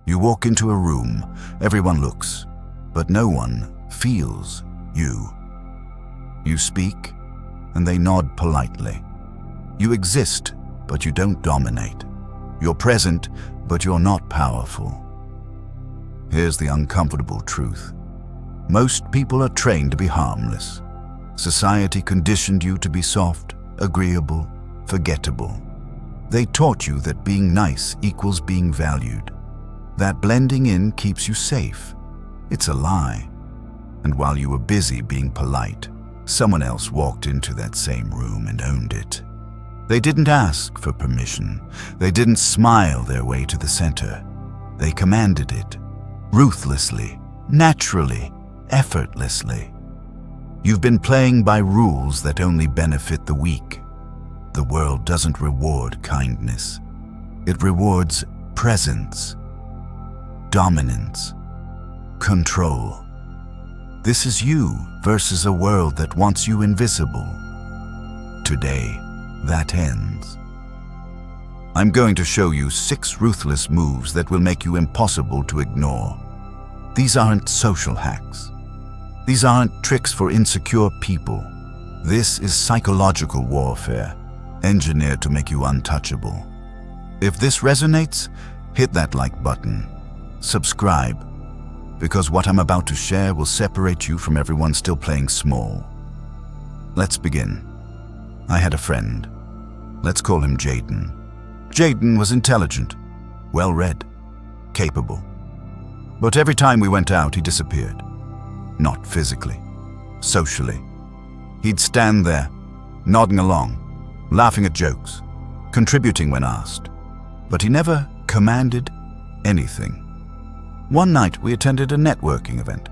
You walk into a room, everyone looks, but no one feels you. You speak, and they nod politely. You exist, but you don't dominate. You're present, but you're not powerful. Here's the uncomfortable truth. Most people are trained to be harmless. Society conditioned you to be soft, agreeable, forgettable. They taught you that being nice equals being valued. That blending in keeps you safe. It's a lie. And while you were busy being polite, someone else walked into that same room and owned it. They didn't ask for permission. They didn't smile their way to the center. They commanded it, ruthlessly, naturally, effortlessly. You've been playing by rules that only benefit the weak. The world doesn't reward kindness. It rewards presence, dominance, control. This is you versus a world that wants you invisible. Today, that ends. I'm going to show you 6 ruthless moves that will make you impossible to ignore. These aren't social hacks. These aren't tricks for insecure people. This is psychological warfare, engineered to make you untouchable. If this resonates, hit that like button. Subscribe, because what I'm about to share will separate you from everyone still playing small. Let's begin. I had a friend. Let's call him Jaden. Jaden was intelligent, well-read, capable. But every time we went out, he disappeared. Not physically, socially. He'd stand there, nodding along, laughing at jokes, contributing when asked. But he never commanded anything. One night, we attended a networking event.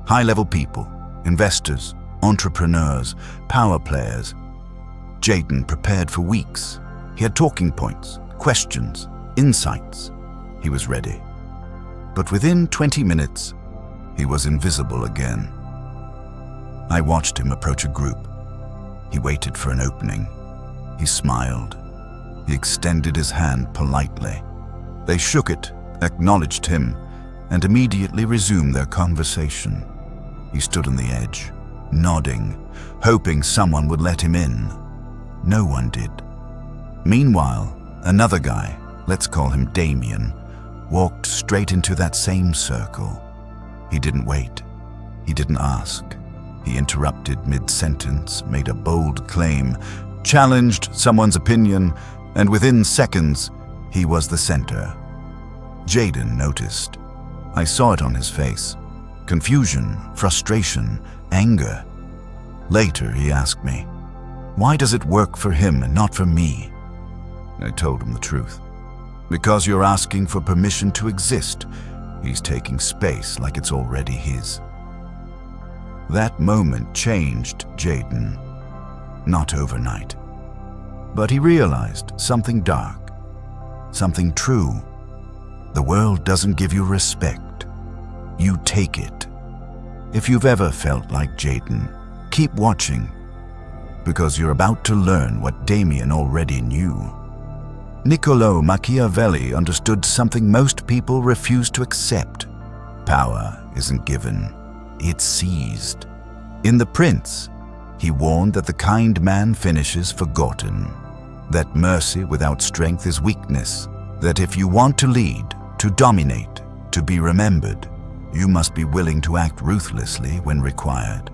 High-level people, investors, entrepreneurs, power players. Jaden prepared for weeks. He had talking points, questions, insights. He was ready. But within 20 minutes, he was invisible again. I watched him approach a group. He waited for an opening. He smiled. He extended his hand politely. They shook it, acknowledged him, and immediately resumed their conversation. He stood on the edge, nodding, hoping someone would let him in. No one did. Meanwhile, another guy, let's call him Damien, walked straight into that same circle. He didn't wait. He didn't ask. He interrupted mid-sentence, made a bold claim, challenged someone's opinion, and within seconds, he was the center. Jaden noticed. I saw it on his face. Confusion, frustration, anger. Later, he asked me, "Why does it work for him and not for me?" I told him the truth. Because you're asking for permission to exist. He's taking space like it's already his. That moment changed Jaden. Not overnight. But he realized something dark, something true. The world doesn't give you respect. You take it. If you've ever felt like Jaden, keep watching, because you're about to learn what Damien already knew. Niccolo Machiavelli understood something most people refuse to accept. Power isn't given, it's seized. In The Prince, he warned that the kind man finishes forgotten, that mercy without strength is weakness, that if you want to lead, to dominate, to be remembered, you must be willing to act ruthlessly when required.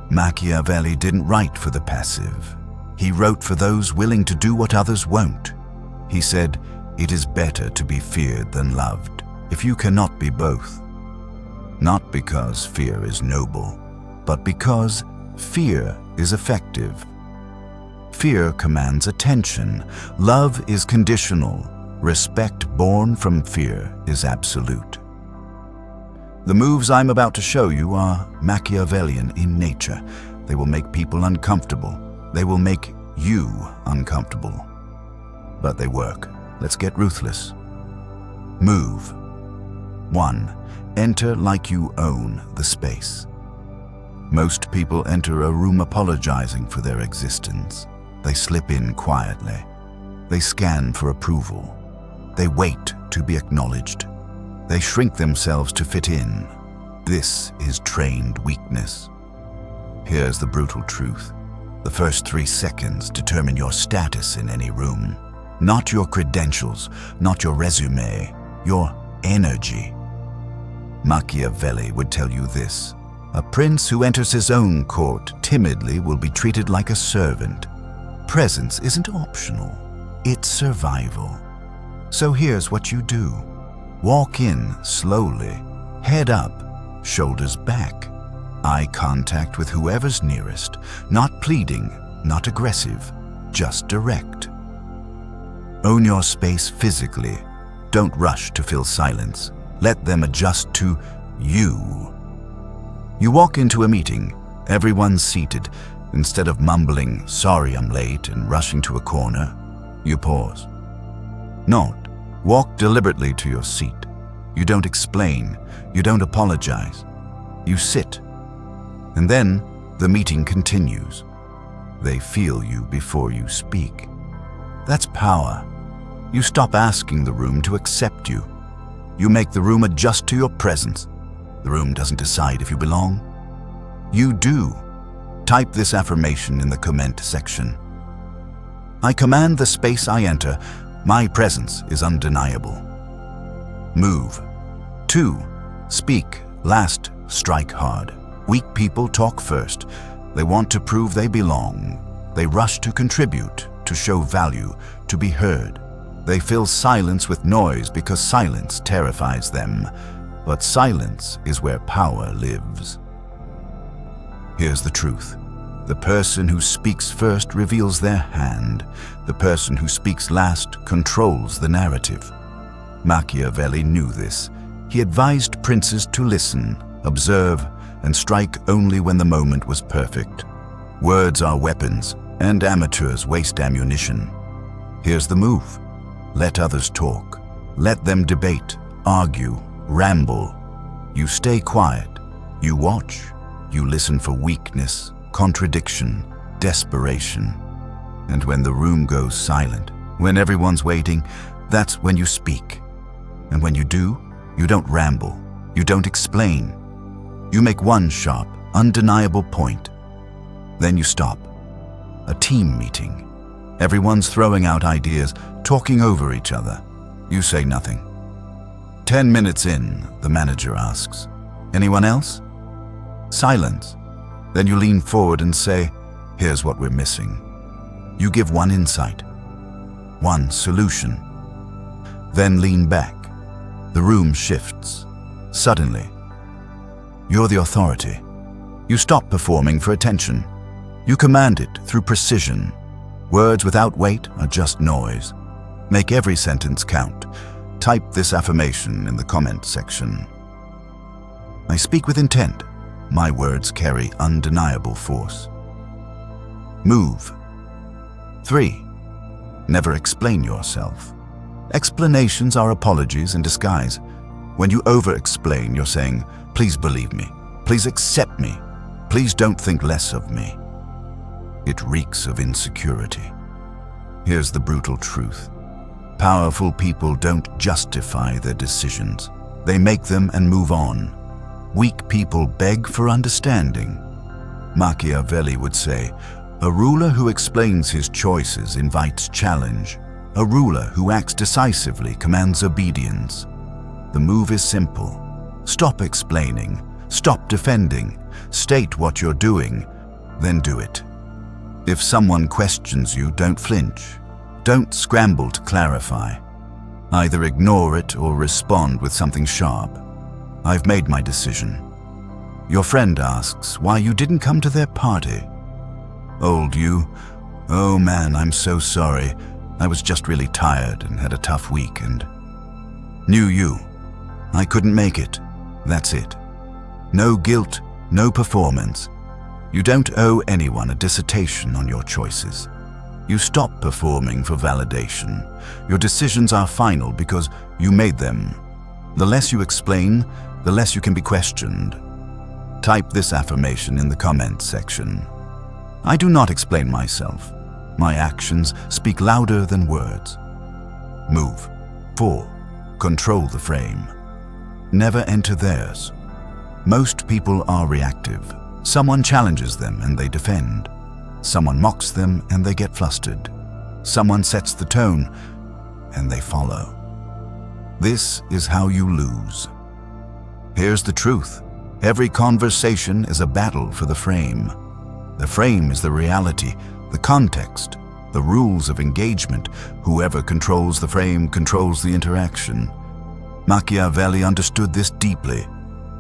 Machiavelli didn't write for the passive. He wrote for those willing to do what others won't. He said, "It is better to be feared than loved, if you cannot be both." Not because fear is noble, but because fear is effective. Fear commands attention. Love is conditional. Respect born from fear is absolute. The moves I'm about to show you are Machiavellian in nature. They will make people uncomfortable. They will make you uncomfortable. But they work. Let's get ruthless. Move. 1. Enter like you own the space. Most people enter a room apologizing for their existence. They slip in quietly. They scan for approval. They wait to be acknowledged. They shrink themselves to fit in. This is trained weakness. Here's the brutal truth. The first 3 seconds determine your status in any room. Not your credentials, not your resume, your energy. Machiavelli would tell you this. A prince who enters his own court timidly will be treated like a servant. Presence isn't optional, it's survival. So here's what you do. Walk in slowly, head up, shoulders back. Eye contact with whoever's nearest, not pleading, not aggressive, just direct. Own your space physically. Don't rush to fill silence. Let them adjust to you. You walk into a meeting, everyone's seated. Instead of mumbling, "Sorry I'm late," and rushing to a corner, you pause. Nod. Walk deliberately to your seat. You don't explain. You don't apologize. You sit. And then the meeting continues. They feel you before you speak. That's power. You stop asking the room to accept you. You make the room adjust to your presence. The room doesn't decide if you belong. You do. Type this affirmation in the comment section. I command the space I enter. My presence is undeniable. Move. 2. Speak last, strike hard. Weak people talk first. They want to prove they belong. They rush to contribute, to show value, to be heard. They fill silence with noise because silence terrifies them. But silence is where power lives. Here's the truth. The person who speaks first reveals their hand. The person who speaks last controls the narrative. Machiavelli knew this. He advised princes to listen, observe, and strike only when the moment was perfect. Words are weapons, and amateurs waste ammunition. Here's the move. Let others talk. Let them debate, argue, ramble. You stay quiet. You watch. You listen for weakness, contradiction, desperation. And when the room goes silent, when everyone's waiting, that's when you speak. And when you do, you don't ramble. You don't explain. You make one sharp, undeniable point. Then you stop. A team meeting. Everyone's throwing out ideas, talking over each other. You say nothing. 10 minutes in, the manager asks, "Anyone else?" Silence. Then you lean forward and say, "Here's what we're missing." You give one insight, one solution. Then lean back. The room shifts. Suddenly, you're the authority. You stop performing for attention. You command it through precision. Words without weight are just noise. Make every sentence count. Type this affirmation in the comment section. I speak with intent. My words carry undeniable force. Move. 3. Never explain yourself. Explanations are apologies in disguise. When you over-explain, you're saying, "Please believe me. Please accept me. Please don't think less of me." It reeks of insecurity. Here's the brutal truth. Powerful people don't justify their decisions. They make them and move on. Weak people beg for understanding. Machiavelli would say, "A ruler who explains his choices invites challenge. A ruler who acts decisively commands obedience." The move is simple. Stop explaining. Stop defending. State what you're doing, then do it. If someone questions you, don't flinch. Don't scramble to clarify. Either ignore it or respond with something sharp. I've made my decision. Your friend asks why you didn't come to their party. Old you, "Oh man, I'm so sorry. I was just really tired and had a tough week." And new you, "I couldn't make it." That's it. No guilt, no performance. You don't owe anyone a dissertation on your choices. You stop performing for validation. Your decisions are final because you made them. The less you explain, the less you can be questioned. Type this affirmation in the comment section. I do not explain myself. My actions speak louder than words. Move. 4. Control the frame. Never enter theirs. Most people are reactive. Someone challenges them and they defend. Someone mocks them and they get flustered. Someone sets the tone and they follow. This is how you lose. Here's the truth. Every conversation is a battle for the frame. The frame is the reality, the context, the rules of engagement. Whoever controls the frame controls the interaction. Machiavelli understood this deeply.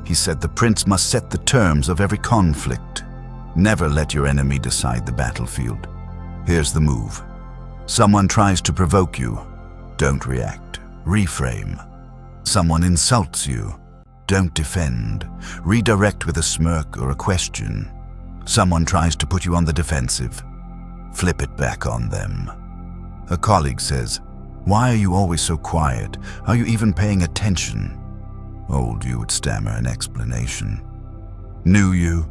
He said the prince must set the terms of every conflict. Never let your enemy decide the battlefield. Here's the move. Someone tries to provoke you. Don't react. Reframe. Someone insults you. Don't defend. Redirect with a smirk or a question. Someone tries to put you on the defensive. Flip it back on them. A colleague says, "Why are you always so quiet? Are you even paying attention?" Old you would stammer an explanation. New you,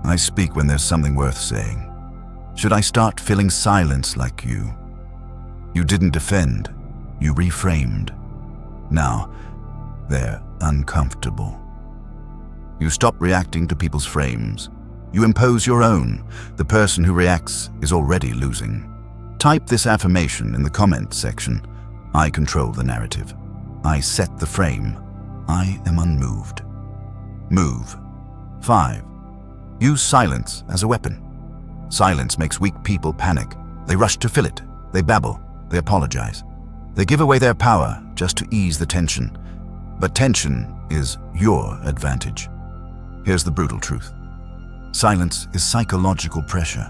I speak when there's something worth saying. Should I start filling silence like you? You didn't defend, you reframed. Now, they're uncomfortable. You stop reacting to people's frames. You impose your own. The person who reacts is already losing. Type this affirmation in the comments section. I control the narrative. I set the frame. I am unmoved. Move. 5. Use silence as a weapon. Silence makes weak people panic. They rush to fill it. They babble. They apologize. They give away their power just to ease the tension. But tension is your advantage. Here's the brutal truth. Silence is psychological pressure.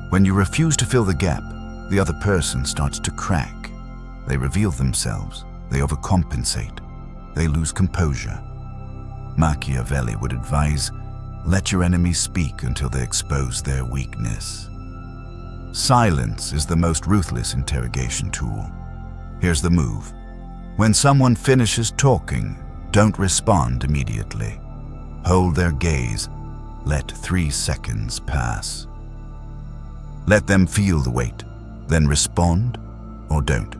When you refuse to fill the gap, the other person starts to crack. They reveal themselves. They overcompensate. They lose composure. Machiavelli would advise, let your enemies speak until they expose their weakness. Silence is the most ruthless interrogation tool. Here's the move. When someone finishes talking, don't respond immediately. Hold their gaze. Let 3 seconds pass. Let them feel the weight, then respond or don't.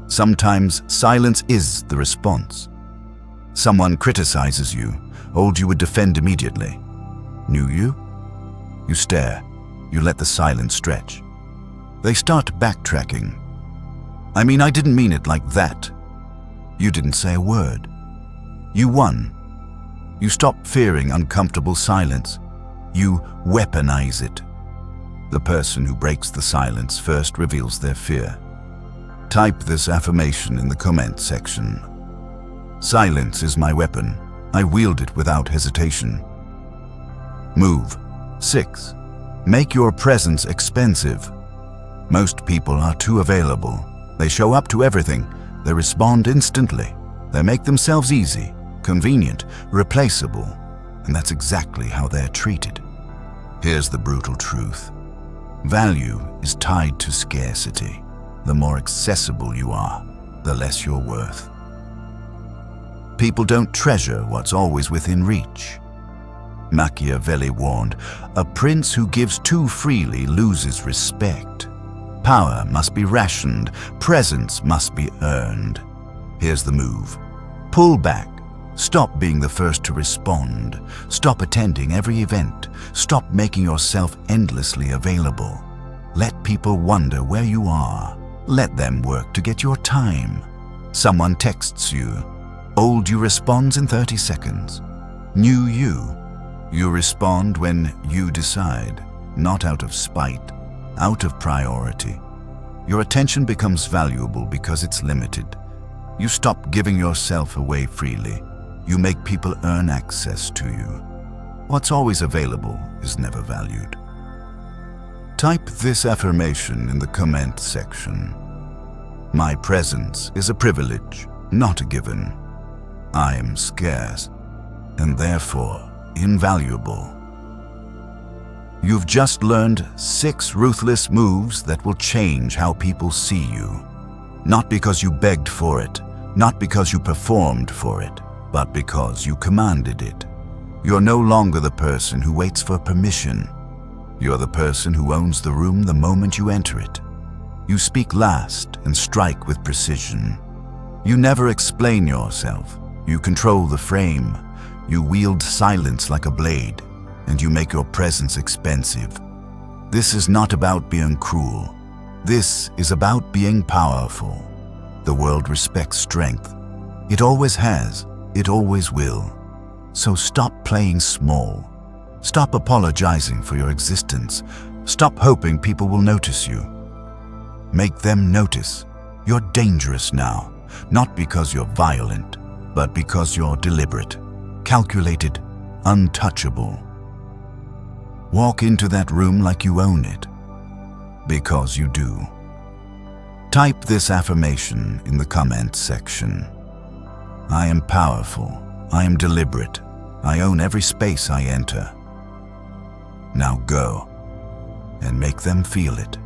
Sometimes silence is the response. Someone criticizes you. Old you would defend immediately. New you? You stare. You let the silence stretch. They start backtracking. I mean, I didn't mean it like that. You didn't say a word. You won. You stop fearing uncomfortable silence. You weaponize it. The person who breaks the silence first reveals their fear. Type this affirmation in the comment section. Silence is my weapon. I wield it without hesitation. Move. 6. Make your presence expensive. Most people are too available. They show up to everything. They respond instantly. They make themselves easy, convenient, replaceable, and that's exactly how they're treated. Here's the brutal truth. Value is tied to scarcity. The more accessible you are, the less you're worth. People don't treasure what's always within reach. Machiavelli warned, a prince who gives too freely loses respect. Power must be rationed, presence must be earned. Here's the move. Pull back. Stop being the first to respond. Stop attending every event. Stop making yourself endlessly available. Let people wonder where you are. Let them work to get your time. Someone texts you. Old you responds in 30 seconds. New you. You respond when you decide, not out of spite, out of priority. Your attention becomes valuable because it's limited. You stop giving yourself away freely. You make people earn access to you. What's always available is never valued. Type this affirmation in the comment section. My presence is a privilege, not a given. I am scarce, and therefore invaluable. You've just learned 6 ruthless moves that will change how people see you. Not because you begged for it, not because you performed for it, but because you commanded it. You're no longer the person who waits for permission. You're the person who owns the room the moment you enter it. You speak last and strike with precision. You never explain yourself. You control the frame, you wield silence like a blade, and you make your presence expensive. This is not about being cruel. This is about being powerful. The world respects strength. It always has, it always will. So stop playing small. Stop apologizing for your existence. Stop hoping people will notice you. Make them notice. You're dangerous now, not because you're violent, but because you're deliberate, calculated, untouchable. Walk into that room like you own it, because you do. Type this affirmation in the comments section. I am powerful. I am deliberate. I own every space I enter. Now go and make them feel it.